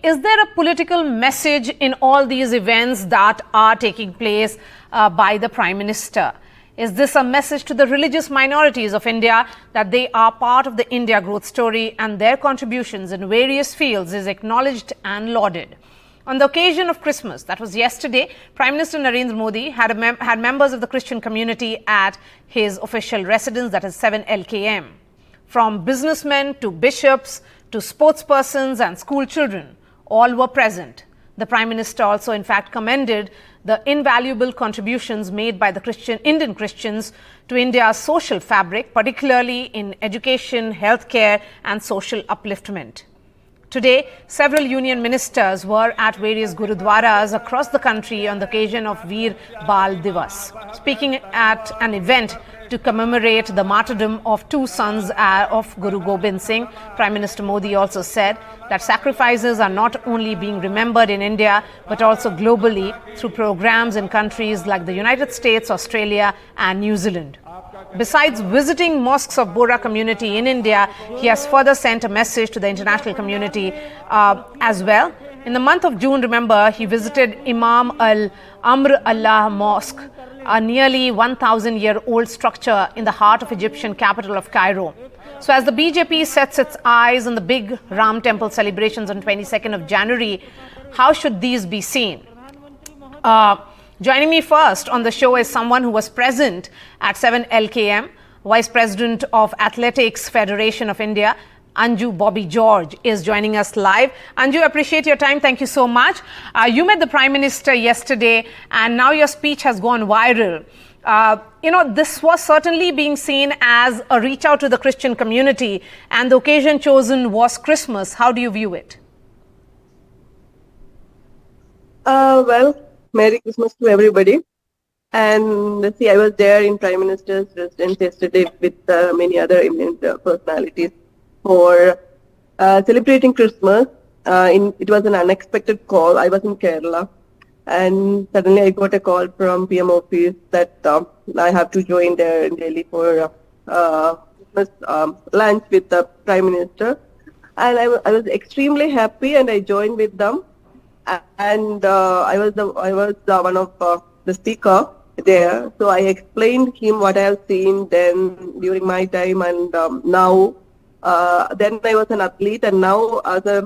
Is there a political message in all these events that are taking place by the Prime Minister? Is this a message to the religious minorities of India that they are part of the India growth story and their contributions in various fields is acknowledged and lauded? On the occasion of Christmas, that was yesterday, Prime Minister Narendra Modi had members of the Christian community at his official residence, that is 7 LKM. From businessmen to bishops to sportspersons and school children, all were present. The Prime Minister also in fact commended the invaluable contributions made by the Indian Christians to India's social fabric, particularly in education, healthcare and social upliftment. Today, several union ministers were at various gurudwaras across the country on the occasion of Veer Bal Divas. Speaking at an event to commemorate the martyrdom of two sons of Guru Gobind Singh, Prime Minister Modi also said that sacrifices are not only being remembered in India but also globally through programs in countries like the United States, Australia and New Zealand. Besides visiting mosques of Bora community in India, he has further sent a message to the international community as well. In the month of June, remember, he visited Imam al-Amr Allah Mosque, a nearly 1,000-year-old structure in the heart of Egyptian capital of Cairo. So as the BJP sets its eyes on the big Ram temple celebrations on 22nd of January, how should these be seen? Joining me first on the show is someone who was present at 7 LKM, Vice President of Athletics Federation of India, Anju Bobby George is joining us live. Anju, appreciate your time. Thank you so much. You met the Prime Minister yesterday and now your speech has gone viral. This was certainly being seen as a reach out to the Christian community and the occasion chosen was Christmas. How do you view it? Well, Merry Christmas to everybody. And see, I was there in Prime Minister's residence yesterday with many other eminent personalities for celebrating Christmas. It was an unexpected call. I was in Kerala and suddenly I got a call from PM office that I have to join there in Delhi for Christmas lunch with the Prime Minister. And I was extremely happy and I joined with them. And I was one of the speaker there. So I explained him what I have seen then during my time and now. Then I was an athlete and now as I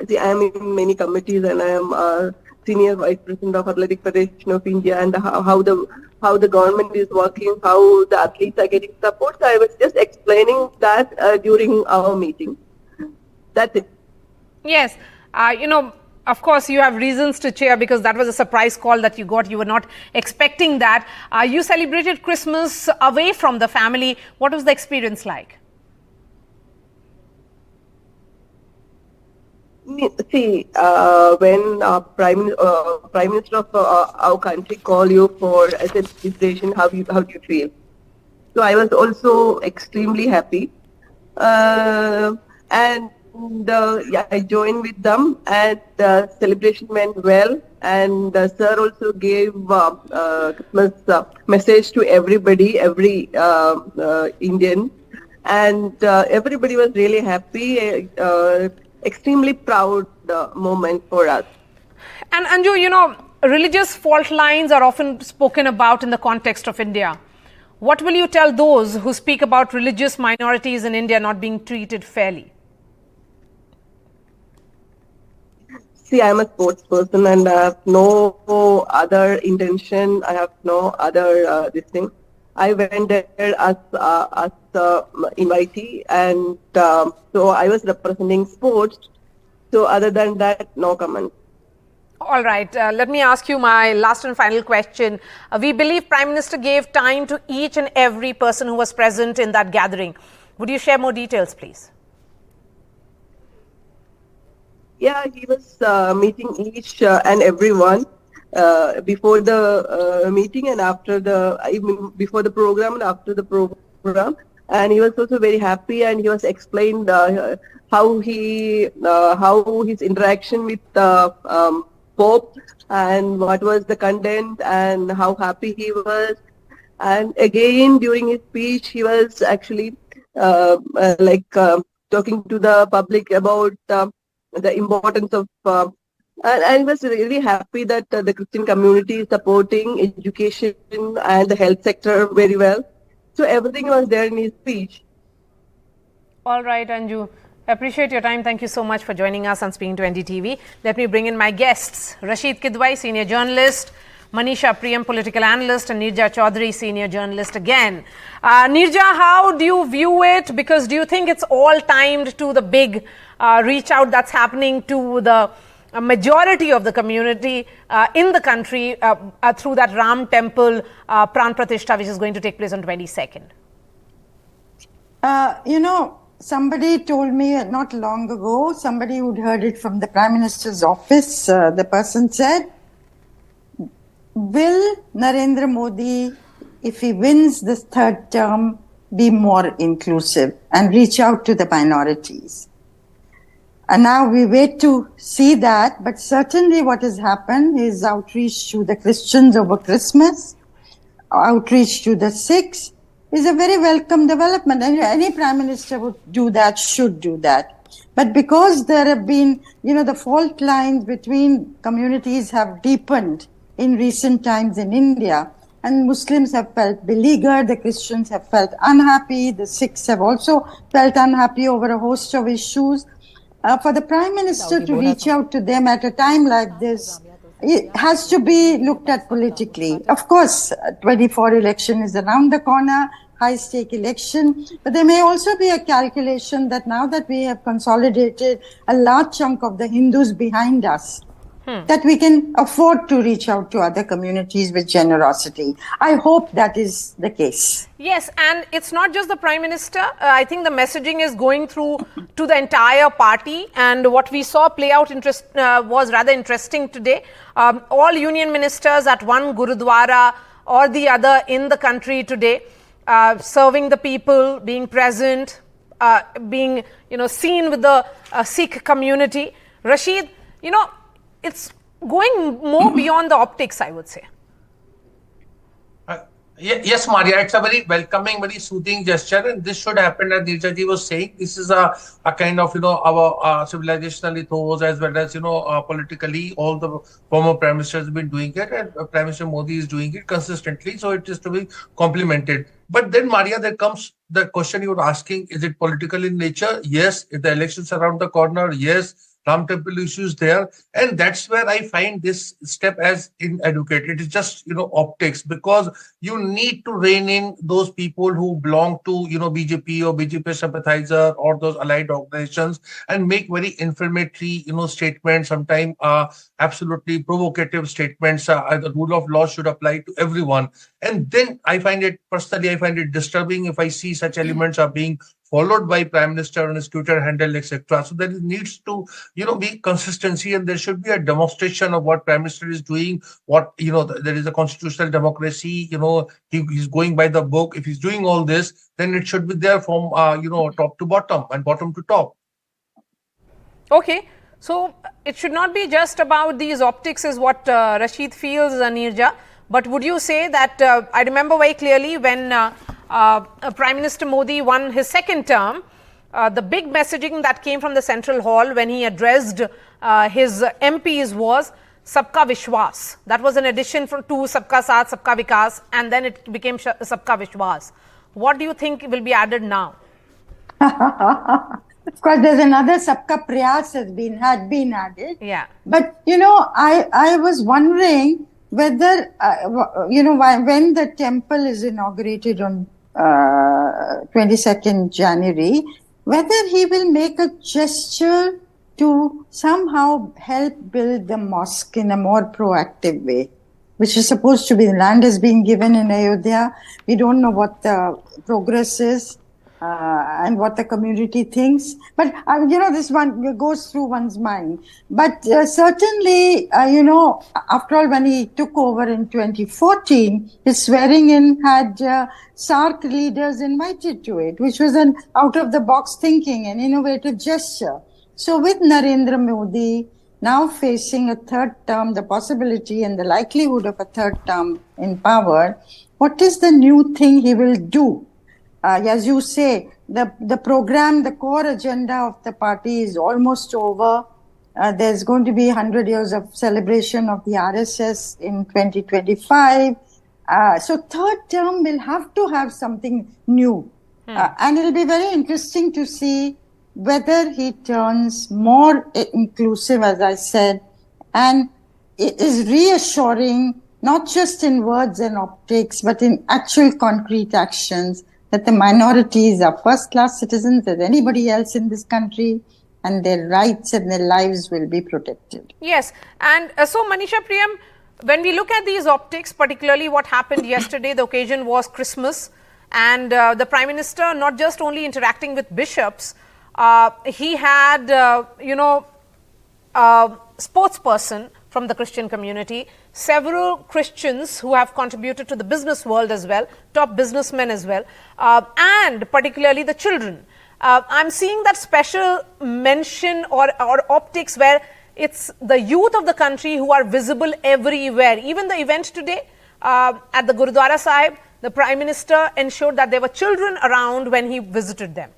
am in many committees and I am senior vice president of Athletic Federation of India and how the government is working, how the athletes are getting support. So I was just explaining that during our meeting. That's it. Yes. Of course, you have reasons to cheer because that was a surprise call that you got. You were not expecting that. You celebrated Christmas away from the family. What was the experience like? See, when Prime Minister of our country call you for a celebration, how do you feel? So I was also extremely happy, and I joined with them, and the celebration went well. And sir also gave Christmas message to everybody, every Indian, and everybody was really happy. Extremely proud moment for us. And Anju, religious fault lines are often spoken about in the context of India. What will you tell those who speak about religious minorities in India not being treated fairly? See, I am a sports person and I have no other intention. I have no other this thing. I went there as invitee and so I was representing sports. So other than that, no comment. All right. Let me ask you my last and final question. We believe Prime Minister gave time to each and every person who was present in that gathering. Would you share more details, please? Yeah, he was meeting each and everyone before the meeting and after before the program and after the program. And he was also very happy and he was explained how his interaction with the Pope and what was the content and how happy he was. And again, during his speech, he was actually talking to the public about the importance of, and I was really happy that the Christian community is supporting education and the health sector very well. So everything was there in his speech. All right, Anju. Appreciate your time. Thank you so much for joining us on Speaking to NDTV. Let me bring in my guests. Rashid Kidwai, senior journalist. Manisha Priyam, political analyst. And Nirja Chaudhary, senior journalist again. Nirja, how do you view it? Because do you think it's all timed to the big reach out that's happening to the majority of the community in the country through that Ram temple Pran Pratishtha, which is going to take place on 22nd? Somebody told me not long ago, somebody who'd heard it from the Prime Minister's office, the person said, will Narendra Modi, if he wins this third term, be more inclusive and reach out to the minorities? And now we wait to see that, but certainly what has happened is outreach to the Christians over Christmas, outreach to the Sikhs, is a very welcome development. And any Prime Minister would do that, should do that. But because there have been, the fault lines between communities have deepened in recent times in India, and Muslims have felt beleaguered, the Christians have felt unhappy, the Sikhs have also felt unhappy over a host of issues. For the Prime Minister to reach out to them at a time like this, it has to be looked at politically. Of course, 24 election is around the corner, high-stake election, but there may also be a calculation that now that we have consolidated a large chunk of the Hindus behind us, that we can afford to reach out to other communities with generosity. I hope that is the case. Yes, and it's not just the Prime Minister. I think the messaging is going through to the entire party, and what we saw play out was rather interesting today. All union ministers at one Gurudwara or the other in the country today, serving the people, being present, being seen with the Sikh community. Rashid, it's going more beyond the optics, I would say. Yes, Maria, it's a very welcoming, very soothing gesture, and this should happen. As Nirja ji was saying, this is a kind of our civilizational ethos, as well as politically, all the former prime ministers have been doing it, and Prime Minister Modi is doing it consistently. So it is to be complimented. But then, Maria, there comes the question you were asking: is it political in nature? Yes. If the elections are around the corner, yes. Ram temple issues there, and that's where I find this step as inadequate. It is just optics, because you need to rein in those people who belong to BJP or BJP sympathizer or those allied organizations, and make very inflammatory statements, sometimes absolutely provocative statements. The rule of law should apply to everyone, and then I find it disturbing if I see such elements are being followed by Prime Minister on his Twitter handle, etc. So there needs to, be consistency, and there should be a demonstration of what Prime Minister is doing. What there is a constitutional democracy. He's going by the book. If he's doing all this, then it should be there from top to bottom and bottom to top. Okay, so it should not be just about these optics, is what Rashid feels, Nirja. But would you say that I remember very clearly when Prime Minister Modi won his second term, the big messaging that came from the Central Hall when he addressed his MPs was Sabka Vishwas. That was an addition to Sabka Saath, Sabka Vikas, and then it became Sabka Vishwas. What do you think will be added now? Of course, there's another Sabka Prayas had been added. Yeah. But, I was wondering whether, when the temple is inaugurated on 22nd January, whether he will make a gesture to somehow help build the mosque in a more proactive way, which is supposed to be, the land has been given in Ayodhya. We don't know what the progress is and what the community thinks. But, this one goes through one's mind. But certainly, after all, when he took over in 2014, his swearing in had SARC leaders invited to it, which was an out-of-the-box thinking, an innovative gesture. So with Narendra Modi now facing a third term, the possibility and the likelihood of a third term in power, what is the new thing he will do? As you say, the program, the core agenda of the party is almost over. There's going to be 100 years of celebration of the RSS in 2025. So third term will have to have something new. And it'll be very interesting to see whether he turns more inclusive, as I said, and it is reassuring, not just in words and optics, but in actual concrete actions, that the minorities are first-class citizens as anybody else in this country, and their rights and their lives will be protected. Yes, and so Manisha Priyam, when we look at these optics, particularly what happened yesterday, the occasion was Christmas, and the Prime Minister not just only interacting with bishops, he had, spokesperson from the Christian community, several Christians who have contributed to the business world as well, top businessmen as well, and particularly the children. I'm seeing that special mention or optics where it's the youth of the country who are visible everywhere. Even the event today at the Gurudwara Sahib, the Prime Minister ensured that there were children around when he visited them.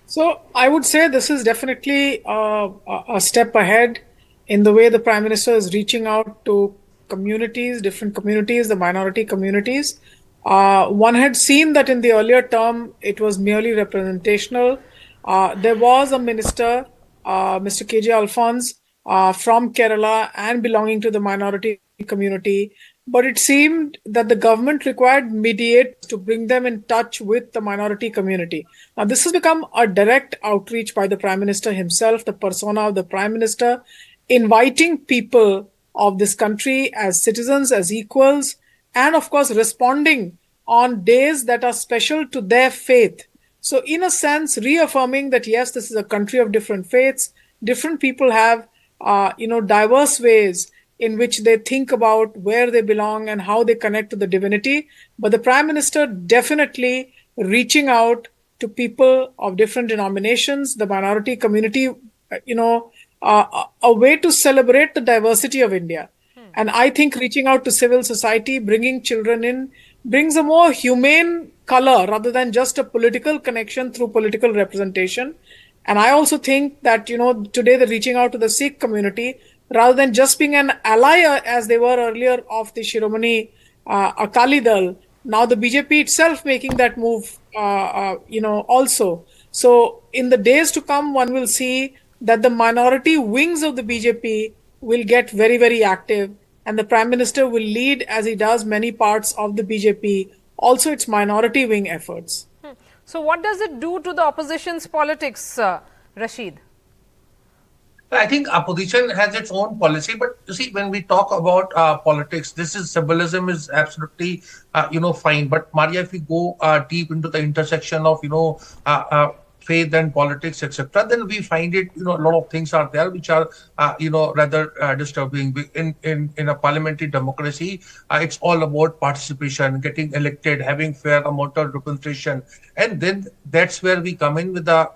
So I would say this is definitely a step ahead in the way the Prime Minister is reaching out to communities, different communities, the minority communities. One had seen that in the earlier term, it was merely representational. There was a minister, Mr. KJ Alphonse, from Kerala and belonging to the minority community. But it seemed that the government required mediators to bring them in touch with the minority community. Now, this has become a direct outreach by the Prime Minister himself, the persona of the Prime Minister, inviting people of this country as citizens, as equals, and of course, responding on days that are special to their faith. So, in a sense, reaffirming that, yes, this is a country of different faiths. Different people have, diverse ways in which they think about where they belong and how they connect to the divinity. But the Prime Minister definitely reaching out to people of different denominations, the minority community, a way to celebrate the diversity of India. And I think reaching out to civil society, bringing children in, brings a more humane color rather than just a political connection through political representation. And I also think that, today the reaching out to the Sikh community, rather than just being an ally as they were earlier of the Shiromani Akali Dal, now the BJP itself making that move, also. So in the days to come, one will see that the minority wings of the BJP will get very, very active, and the Prime Minister will lead, as he does many parts of the BJP, also its minority wing efforts. So what does it do to the opposition's politics, Rashid? I think opposition has its own policy, but you see, when we talk about politics, this is symbolism is absolutely, fine. But Maria, if we go deep into the intersection of, faith and politics, etc., then we find it, a lot of things are there which are, rather disturbing. In a parliamentary democracy, it's all about participation, getting elected, having fair amount of representation, and then that's where we come in with the,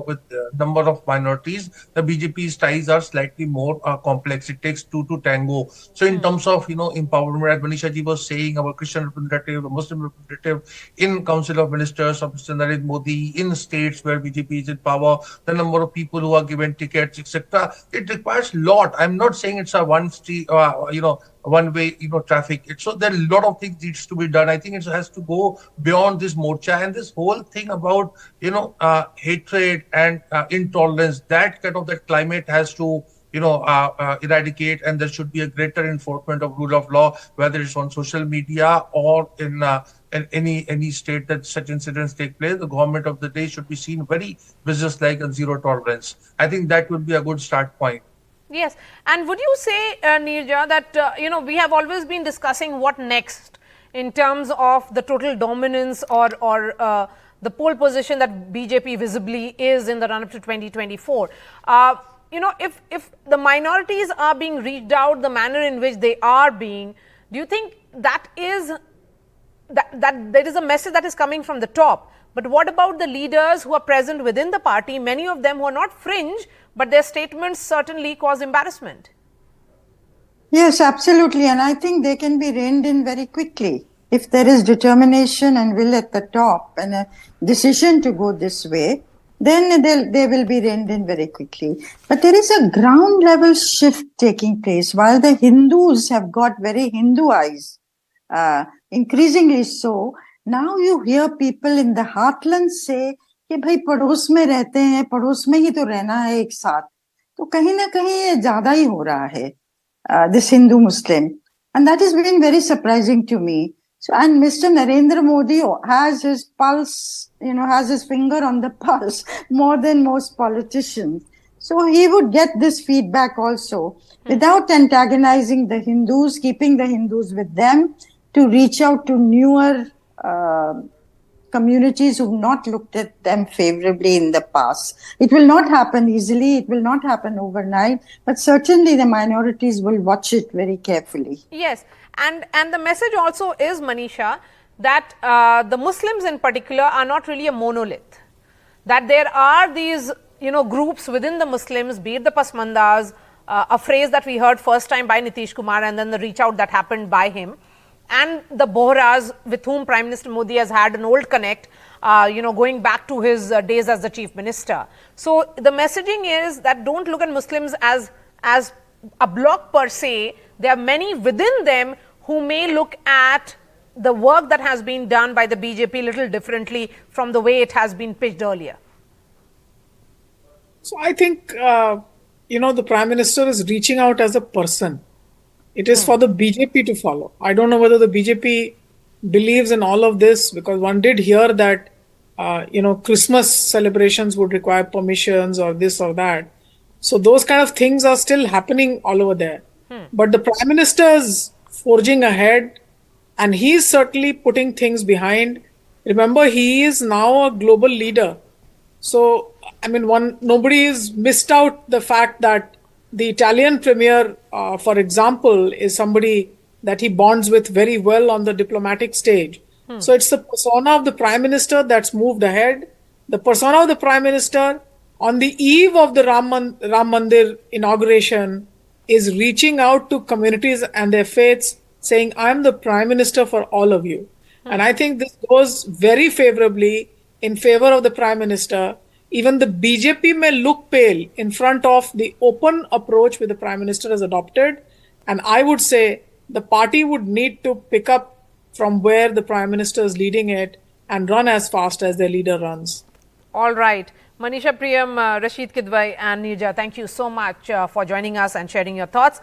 with the number of minorities. The BJP's ties are slightly more complex. It takes two to tango. So in terms of, empowerment, as Manisha ji was saying, our Christian representative, the Muslim representative in Council of Ministers of Mr. Narendra Modi, in states where BJP is in power, the number of people who are given tickets, etc. It requires a lot. I'm not saying it's a one street, one way, traffic. So there are a lot of things needs to be done. I think it has to go beyond this morcha and this whole thing about, hatred and intolerance. That kind of that climate has to, eradicate, and there should be a greater enforcement of rule of law, whether it's on social media or in any state that such incidents take place. The government of the day should be seen very business-like and zero tolerance. I think that would be a good start point. Yes, and would you say, Neerja, that we have always been discussing what next in terms of the total dominance or the pole position that BJP visibly is in the run-up to 2024. If the minorities are being reached out the manner in which they are being, do you think that there is a message that is coming from the top? But what about the leaders who are present within the party, many of them who are not fringe, but their statements certainly cause embarrassment? Yes, absolutely. And I think they can be reined in very quickly. If there is determination and will at the top and a decision to go this way, then they will be reined in very quickly. But there is a ground level shift taking place. While the Hindus have got very Hinduized, increasingly so, now you hear people in the heartland say कि भाई पड़ोस में रहते हैं, पड़ोस में ही तो रहना है एक साथ. तो कहीं ना कहीं ये ज्यादा ही हो रहा है, this Hindu Muslim, and that has been very surprising to me. So, and Mr. Narendra Modi has his pulse, has his finger on the pulse more than most politicians. So he would get this feedback also without antagonizing the Hindus, keeping the Hindus with them to reach out to newer communities who've not looked at them favorably in the past. It will not happen easily. It will not happen overnight, but certainly the minorities will watch it very carefully. Yes, and the message also is, Manisha, that the Muslims in particular are not really a monolith. That there are these, groups within the Muslims, be it the Pasmandas, a phrase that we heard first time by Nitish Kumar and then the reach out that happened by him, and the Bohras with whom Prime Minister Modi has had an old connect, going back to his days as the Chief Minister. So the messaging is that don't look at Muslims as a bloc per se. There are many within them who may look at the work that has been done by the BJP a little differently from the way it has been pitched earlier. So I think, the Prime Minister is reaching out as a person. It is for the BJP to follow. I don't know whether the BJP believes in all of this, because one did hear that, Christmas celebrations would require permissions or this or that. So those kind of things are still happening all over there. But the Prime Minister is forging ahead, and he is certainly putting things behind. Remember, he is now a global leader. So, nobody has missed out the fact that the Italian premier, for example, is somebody that he bonds with very well on the diplomatic stage. So it's the persona of the Prime Minister that's moved ahead. The persona of the Prime Minister on the eve of the Ram Mandir inauguration is reaching out to communities and their faiths, saying, I'm the Prime Minister for all of you. And I think this goes very favorably in favor of the Prime Minister. Even the BJP may look pale in front of the open approach which the Prime Minister has adopted. And I would say the party would need to pick up from where the Prime Minister is leading it and run as fast as their leader runs. All right. Manisha Priyam, Rashid Kidwai and Neerja, thank you so much for joining us and sharing your thoughts.